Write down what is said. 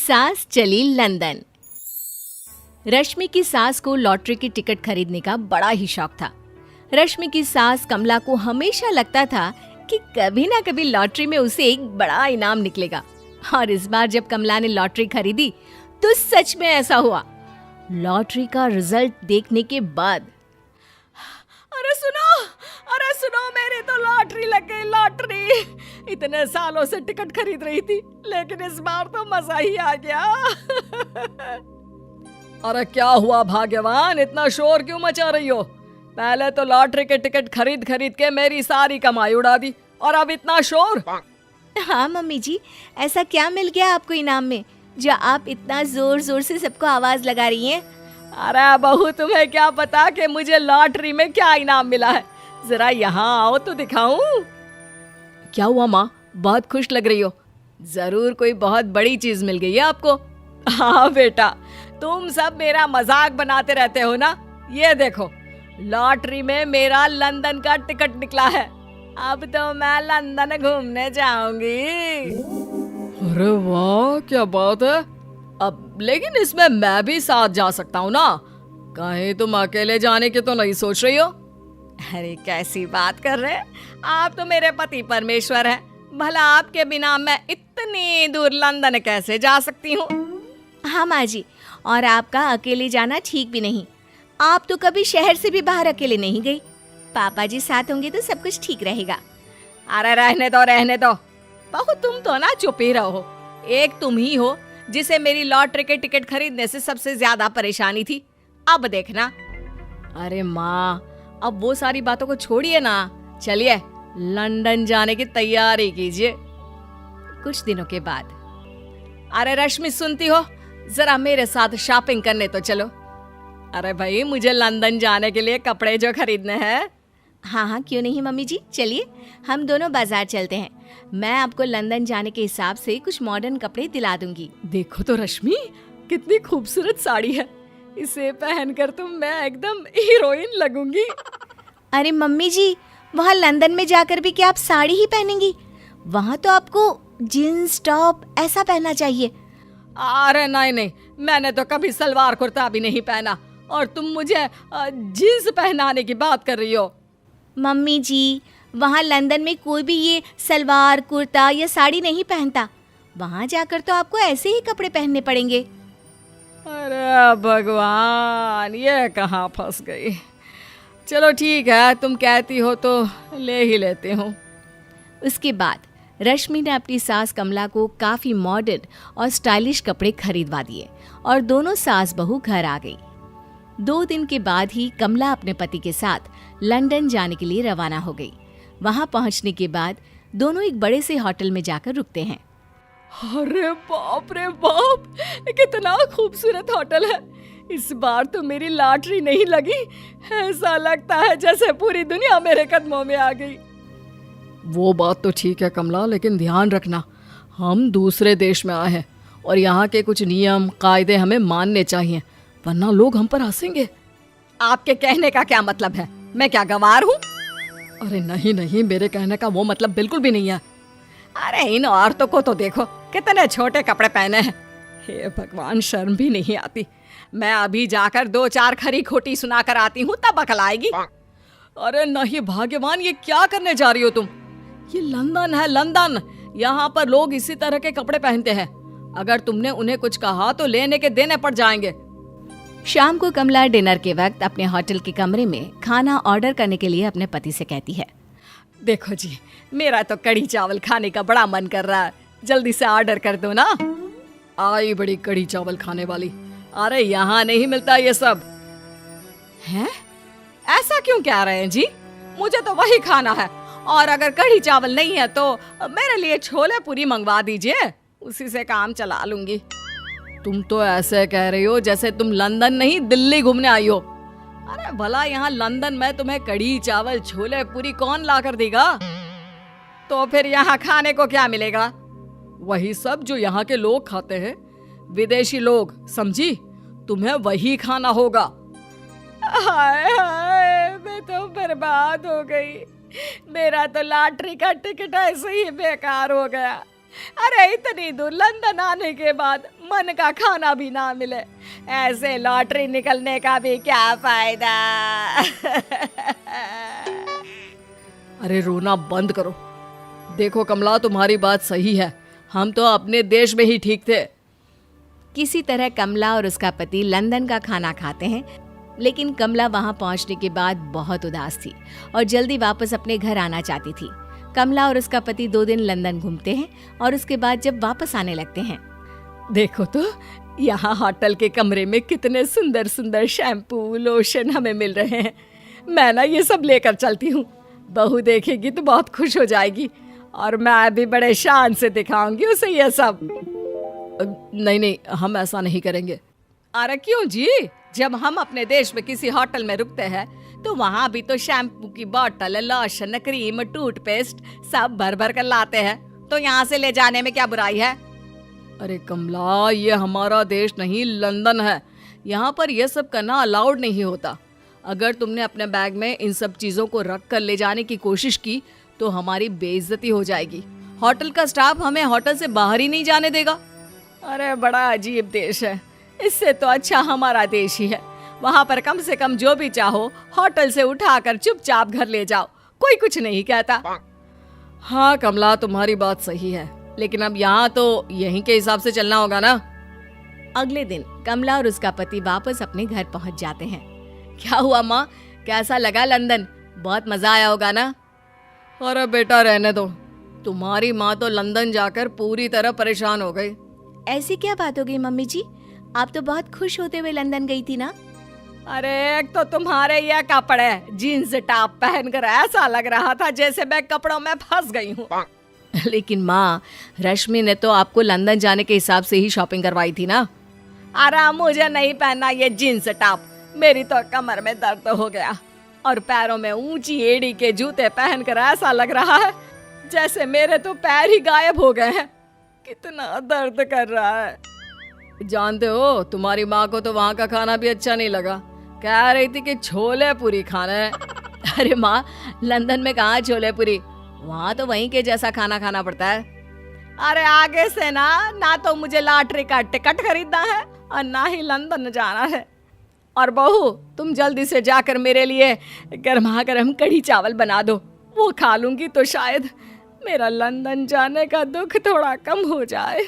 सास चली लंदन। रश्मि की सास को लॉटरी की टिकट खरीदने का बड़ा ही शौक था। रश्मि की सास कमला को हमेशा लगता था कि कभी ना कभी लॉटरी में उसे एक बड़ा इनाम निकलेगा। और इस बार जब कमला ने लॉटरी खरीदी तो सच में ऐसा हुआ। लॉटरी का रिजल्ट देखने के बाद अरे सुनो मेरी तो लॉटरी लग गई, लॉटरी। इतने सालों से टिकट खरीद रही थी लेकिन इस बार तो मजा ही आ गया। अरे क्या हुआ भाग्यवान, इतना शोर क्यों मचा रही हो? पहले तो लॉटरी के टिकट खरीद खरीद के मेरी सारी कमाई उड़ा दी और अब इतना शोर। हाँ मम्मी जी, ऐसा क्या मिल गया आपको इनाम में जो आप इतना जोर जोर से सबको आवाज लगा रही हैं? अरे बहू, तुम्हें क्या पता कि मुझे लॉटरी में क्या इनाम मिला है। जरा यहाँ आओ तो दिखाऊं। क्या हुआ माँ, बहुत खुश लग रही हो? जरूर कोई बहुत बड़ी चीज मिल गई है आपको। हाँ बेटा, तुम सब मेरा मजाक बनाते रहते हो ना। ये देखो, लॉटरी में मेरा लंदन का टिकट निकला है। अब तो मैं लंदन घूमने जाऊंगी। अरे वाह, क्या बात है। अब लेकिन इसमें मैं भी साथ जा सकता हूँ ना? कहीं तुम अकेले जाने की तो नहीं सोच रही हो? अरे कैसी बात कर रहे हैं आप, तो मेरे पति परमेश्वर हैं। भला आपके बिना मैं इतनी दूर लंदन कैसे जा सकती हूँ? हाँ माँ जी, और आपका अकेले जाना ठीक भी नहीं। आप तो कभी शहर से भी बाहर अकेले नहीं गई। पापा जी साथ होंगे तो सब कुछ ठीक रहेगा। अरे रहने दो बहू, तुम तो ना चुप ही रहो। एक तुम ही हो जिसे मेरी लॉटरी के टिकट खरीदने से सबसे ज्यादा परेशानी थी। अब देखना। अरे माँ, अब वो सारी बातों को छोड़िए ना, चलिए लंदन जाने की तैयारी कीजिए। कुछ दिनों के बाद, अरे रश्मि सुनती हो, जरा मेरे साथ शॉपिंग करने तो चलो। अरे भाई, मुझे लंदन जाने के लिए कपड़े जो खरीदने हैं। हाँ हाँ, क्यों नहीं मम्मी जी, चलिए हम दोनों बाजार चलते हैं। मैं आपको लंदन जाने के हिसाब से कुछ मॉडर्न कपड़े दिला दूंगी। देखो तो रश्मि, कितनी खूबसूरत साड़ी है। इसे पहनकर तो मैं एकदम हीरोइन लगूंगी। अरे मम्मी जी, वहाँ लंदन में जाकर भी क्या आप साड़ी ही पहनेंगी? वहाँ तो आपको जीन्स टॉप ऐसा पहनना चाहिए। अरे नहीं, मैंने तो कभी सलवार कुर्ता भी नहीं पहना और तुम मुझे जीन्स पहनाने की बात कर रही हो। मम्मी जी, वहाँ लंदन में कोई भी ये सलवार कुर्ता या साड़ी नहीं पहनता। वहाँ जाकर तो आपको ऐसे ही कपड़े पहनने पड़ेंगे। अरे भगवान, ये कहाँ फंस गई। चलो ठीक है, तुम कहती हो तो ले ही लेती हूँ। उसके बाद रश्मि ने अपनी सास कमला को काफी मॉडर्न और स्टाइलिश कपड़े खरीदवा दिए और दोनों सास बहू घर आ गई। 2 दिन के बाद ही कमला अपने पति के साथ लंदन जाने के लिए रवाना हो गई। वहां पहुंचने के बाद दोनों एक बड़े से होटल में जाकर रुकते हैं। अरे बाप रे बाप, कितना खूबसूरत होटल है। इस बार तो मेरी लॉटरी नहीं लगी। ऐसा लगता है जैसे पूरी दुनिया मेरे कदमों में आ गई। वो बात तो ठीक है कमला, लेकिन ध्यान रखना, हम दूसरे देश में आए हैं और यहाँ के कुछ नियम कायदे हमें मानने चाहिए, वरना लोग हम पर हंसेंगे। आपके कहने का क्या मतलब है? मैं क्या गंवार हूँ? अरे नहीं, मेरे कहने का वो मतलब बिल्कुल भी नहीं है। अरे इन औरतों को तो देखो, कितने छोटे कपड़े पहने हैं। हे भगवान, शर्म भी नहीं आती। मैं अभी जाकर 2-4 खरी खोटी सुना कर आती हूँ, तब अकल आएगी। अरे नहीं भाग्यवान, ये क्या करने जा रही हो तुम? ये लंदन है, लंदन। यहाँ पर लोग इसी तरह के कपड़े पहनते हैं। अगर तुमने उन्हें कुछ कहा तो लेने के देने पड़ जाएंगे। शाम को कमला डिनर के वक्त अपने होटल के कमरे में खाना ऑर्डर करने के लिए अपने पति से कहती है। देखो जी, मेरा तो कढ़ी चावल खाने का बड़ा मन कर रहा है, जल्दी से ऑर्डर कर दो ना। आई बड़ी कढ़ी चावल खाने वाली। अरे यहाँ नहीं मिलता ये सब। हैं? ऐसा क्यों कह रहे हैं जी? मुझे तो वही खाना है, और अगर कढ़ी चावल नहीं है तो मेरे लिए छोले पूरी मंगवा दीजिए, उसी से काम चला लूंगी। तुम तो ऐसे कह रही हो जैसे तुम लंदन नहीं दिल्ली घूमने आई हो। अरे भला यहाँ लंदन में तुम्हें कढ़ी चावल छोले पूरी कौन ला कर देगा? तो फिर यहाँ खाने को क्या मिलेगा? वही सब जो यहाँ के लोग खाते हैं, विदेशी लोग, समझी? तुम्हें वही खाना होगा। हाय हाय, मैं तो बर्बाद हो गई। मेरा तो लॉटरी का टिकट ऐसे ही बेकार हो गया। अरे इतनी दूर लंदन आने के बाद मन का खाना भी ना मिले, ऐसे लॉटरी निकलने का भी क्या फायदा। अरे रोना बंद करो। देखो कमला, तुम्हारी बात सही है, हम तो अपने देश में ही ठीक थे। किसी तरह कमला और उसका पति लंदन का खाना खाते हैं, लेकिन कमला वहां पहुंचने के बाद बहुत उदास थी और जल्दी वापस अपने घर आना चाहती थी। कमला और उसका पति 2 दिन लंदन घूमते हैं और उसके बाद जब वापस आने लगते हैं, देखो तो यहाँ होटल के कमरे में कितने सुंदर सुंदर शैम्पू लोशन हमें मिल रहे हैं। मैं ना ये सब लेकर चलती हूँ, बहू देखेगी तो बहुत खुश हो जाएगी और मैं भी बड़े शान से दिखाऊंगी उसे ये सब। नहीं नहीं, हम ऐसा नहीं करेंगे। अरे क्यों जी, जब हम अपने देश में किसी होटल में रुकते हैं तो वहाँ भी तो शैम्पू की बोतल, लोशन, क्रीम, टूथपेस्ट सब भर भर कर लाते हैं, तो यहाँ से ले जाने में क्या बुराई है। अरे कमला, ये हमारा देश नहीं लंदन है, यहाँ पर यह सब करना अलाउड नहीं होता। अगर तुमने अपने बैग में इन सब चीजों को रख कर ले जाने की कोशिश की तो हमारी बेइज्जती हो जाएगी। होटल का स्टाफ हमें होटल से बाहर ही नहीं जाने देगा। अरे बड़ा अजीब देश है, इससे तो अच्छा हमारा देश ही है। वहाँ पर कम से कम जो भी चाहो होटल से उठाकर चुपचाप घर ले जाओ, कोई कुछ नहीं कहता। हाँ कमला, तुम्हारी बात सही है, लेकिन अब यहाँ तो यहीं के हिसाब से चलना होगा ना। अगले दिन कमला और उसका पति वापस अपने घर पहुंच जाते हैं। क्या हुआ माँ, कैसा लगा लंदन? बहुत मजा आया होगा ना? अरे बेटा रहने दो, तुम्हारी माँ तो लंदन जाकर पूरी तरह परेशान हो गई। ऐसी क्या बात हो गई मम्मी जी? आप तो बहुत खुश होते हुए लंदन गई थी ना? अरे एक तो तुम्हारे ये कपड़े, जीन्स टॉप पहनकर ऐसा लग रहा था जैसे मैं कपड़ों में फंस गई हूँ। लेकिन माँ, रश्मि ने तो आपको लंदन जाने के हिसाब से ही शॉपिंग करवाई थी ना? अरे मुझे नहीं पहनना ये जीन्स टॉप, मेरी तो कमर में दर्द हो गया और पैरों में ऊंची एड़ी के जूते पहनकर ऐसा लग रहा है जैसे मेरे तो पैर ही गायब हो गए हैं। कितना दर्द कर रहा है। जानते हो, तुम्हारी माँ को तो वहाँ का खाना भी अच्छा नहीं लगा, कह रही थी कि छोले पूरी खाना है। अरे माँ, लंदन में कहाँ छोले पूरी, वहाँ तो वहीं के जैसा खाना खाना पड़ता है। अरे आगे से ना तो मुझे लॉटरी का टिकट खरीदना है और ना ही लंदन जाना है। और बहू, तुम जल्दी से जाकर मेरे लिए गर्मा गर्म कढ़ी चावल बना दो, वो खा लूंगी तो शायद मेरा लंदन जाने का दुख थोड़ा कम हो जाए।